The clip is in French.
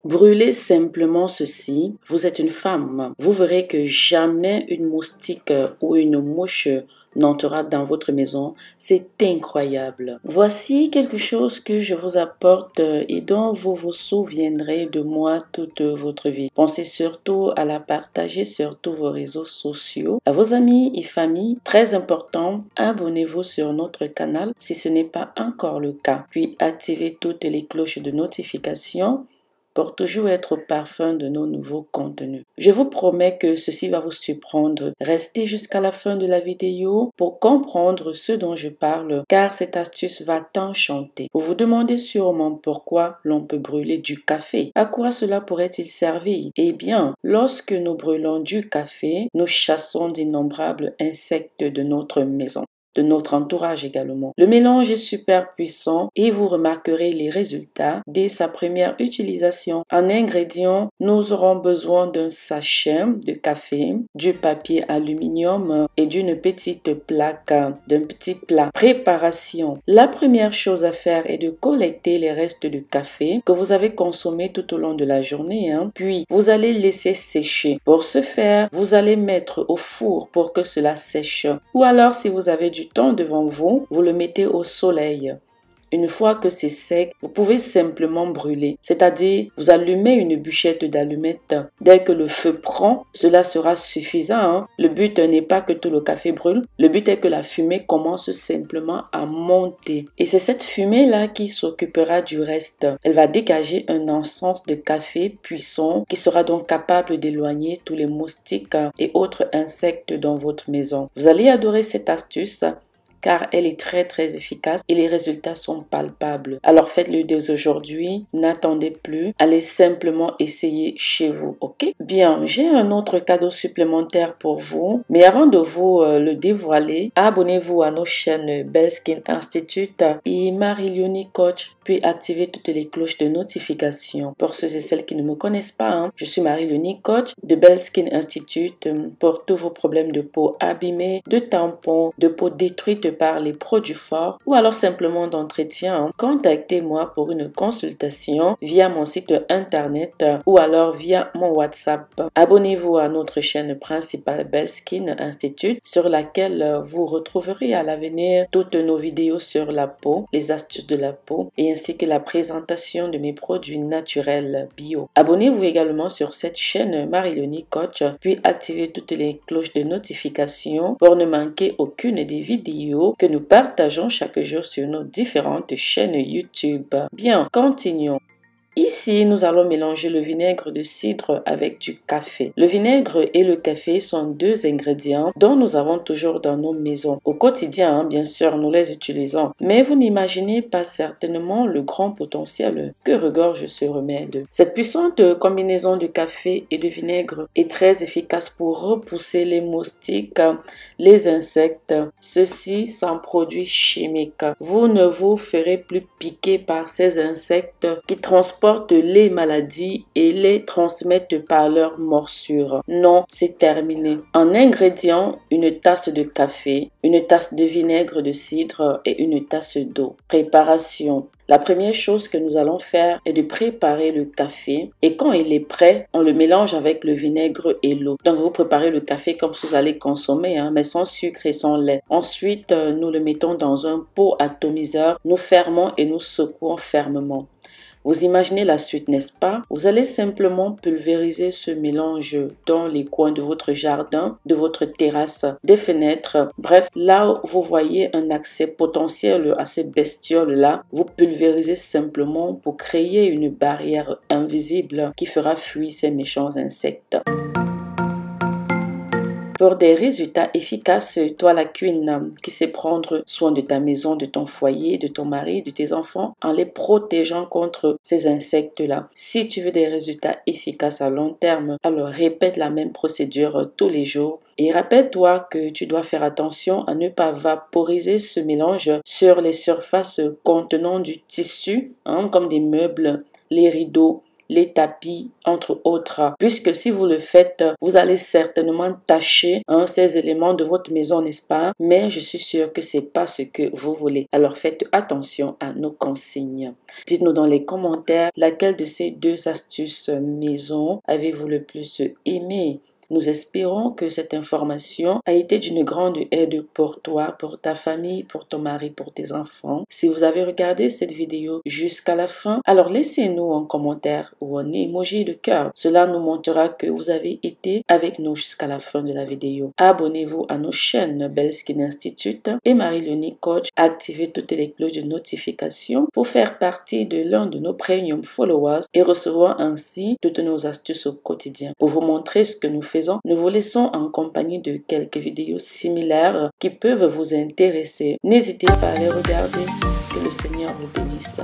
Brûlez simplement ceci. Vous êtes une femme. Vous verrez que jamais une moustique ou une mouche n'entrera dans votre maison. C'est incroyable. Voici quelque chose que je vous apporte et dont vous vous souviendrez de moi toute votre vie. Pensez surtout à la partager sur tous vos réseaux sociaux, à vos amis et familles. Très important, abonnez-vous sur notre canal si ce n'est pas encore le cas. Puis activez toutes les cloches de notification pour toujours être au parfum de nos nouveaux contenus. Je vous promets que ceci va vous surprendre. Restez jusqu'à la fin de la vidéo pour comprendre ce dont je parle, car cette astuce va t'enchanter. Vous vous demandez sûrement pourquoi l'on peut brûler du café. À quoi cela pourrait-il servir? Eh bien, lorsque nous brûlons du café, nous chassons d'innombrables insectes de notre maison, de notre entourage également. Le mélange est super puissant et vous remarquerez les résultats dès sa première utilisation. En ingrédients, nous aurons besoin d'un sachet de café, du papier aluminium et d'une petite plaque, d'un petit plat. Préparation. La première chose à faire est de collecter les restes de café que vous avez consommé tout au long de la journée. Puis, vous allez laisser sécher. Pour ce faire, vous allez mettre au four pour que cela sèche. Ou alors, si vous avez du temps devant vous, vous le mettez au soleil. Une fois que c'est sec, vous pouvez simplement brûler, c'est-à-dire vous allumez une bûchette d'allumettes. Dès que le feu prend, cela sera suffisant. Le but n'est pas que tout le café brûle, le but est que la fumée commence simplement à monter. Et c'est cette fumée-là qui s'occupera du reste. Elle va dégager un encens de café puissant qui sera donc capable d'éloigner tous les moustiques et autres insectes dans votre maison. Vous allez adorer cette astuce, car elle est très efficace et les résultats sont palpables. Alors faites-le dès aujourd'hui, n'attendez plus, allez simplement essayer chez vous, ok? Bien, j'ai un autre cadeau supplémentaire pour vous, mais avant de vous le dévoiler, abonnez-vous à nos chaînes Belle Skin Institute et Marie-Léonie Coach, puis activez toutes les cloches de notification. Pour ceux et celles qui ne me connaissent pas, je suis Marie-Léonie Coach de Belle Skin Institute pour tous vos problèmes de peau abîmée, de tampons, de peau détruite par les produits forts ou alors simplement d'entretien. Contactez-moi pour une consultation via mon site internet ou alors via mon WhatsApp. Abonnez-vous à notre chaîne principale Belle Skin Institute sur laquelle vous retrouverez à l'avenir toutes nos vidéos sur la peau, les astuces de la peau et ainsi que la présentation de mes produits naturels bio. Abonnez-vous également sur cette chaîne Marie-Léonie Coach puis activez toutes les cloches de notification pour ne manquer aucune des vidéos que nous partageons chaque jour sur nos différentes chaînes YouTube. Bien, continuons. Ici, nous allons mélanger le vinaigre de cidre avec du café. Le vinaigre et le café sont deux ingrédients dont nous avons toujours dans nos maisons. Au quotidien, bien sûr, nous les utilisons. Mais vous n'imaginez pas certainement le grand potentiel que regorge ce remède. Cette puissante combinaison de café et de vinaigre est très efficace pour repousser les moustiques, les insectes, ceci sans produits chimiques. Vous ne vous ferez plus piquer par ces insectes qui transportent les maladies et les transmettent par leurs morsures. Non, c'est terminé. En ingrédients, une tasse de café, une tasse de vinaigre de cidre et une tasse d'eau. Préparation. La première chose que nous allons faire est de préparer le café et quand il est prêt, on le mélange avec le vinaigre et l'eau. Donc vous préparez le café comme vous allez consommer, mais sans sucre et sans lait. Ensuite, nous le mettons dans un pot atomiseur, nous fermons et nous secouons fermement. Vous imaginez la suite, n'est-ce pas? Vous allez simplement pulvériser ce mélange dans les coins de votre jardin, de votre terrasse, des fenêtres. Bref, là où vous voyez un accès potentiel à ces bestioles-là, vous pulvérisez simplement pour créer une barrière invisible qui fera fuir ces méchants insectes. Pour des résultats efficaces, toi la queen qui sait prendre soin de ta maison, de ton foyer, de ton mari, de tes enfants, en les protégeant contre ces insectes-là. Si tu veux des résultats efficaces à long terme, alors répète la même procédure tous les jours. Et rappelle-toi que tu dois faire attention à ne pas vaporiser ce mélange sur les surfaces contenant du tissu, comme des meubles, les rideaux, les tapis, entre autres. Puisque si vous le faites, vous allez certainement tâcher ces éléments de votre maison, n'est-ce pas? Mais je suis sûre que c'est pas ce que vous voulez. Alors faites attention à nos consignes. Dites-nous dans les commentaires laquelle de ces deux astuces maison avez-vous le plus aimé. Nous espérons que cette information a été d'une grande aide pour toi, pour ta famille, pour ton mari, pour tes enfants. Si vous avez regardé cette vidéo jusqu'à la fin, alors laissez-nous un commentaire ou un emoji de cœur. Cela nous montrera que vous avez été avec nous jusqu'à la fin de la vidéo. Abonnez-vous à nos chaînes Belle Skin Institute et Marie-Léonie Coach. Activez toutes les cloches de notification pour faire partie de l'un de nos premium followers et recevoir ainsi toutes nos astuces au quotidien. Pour vous montrer ce que nous faisons, nous vous laissons en compagnie de quelques vidéos similaires qui peuvent vous intéresser. N'hésitez pas à les regarder. Que le Seigneur vous bénisse.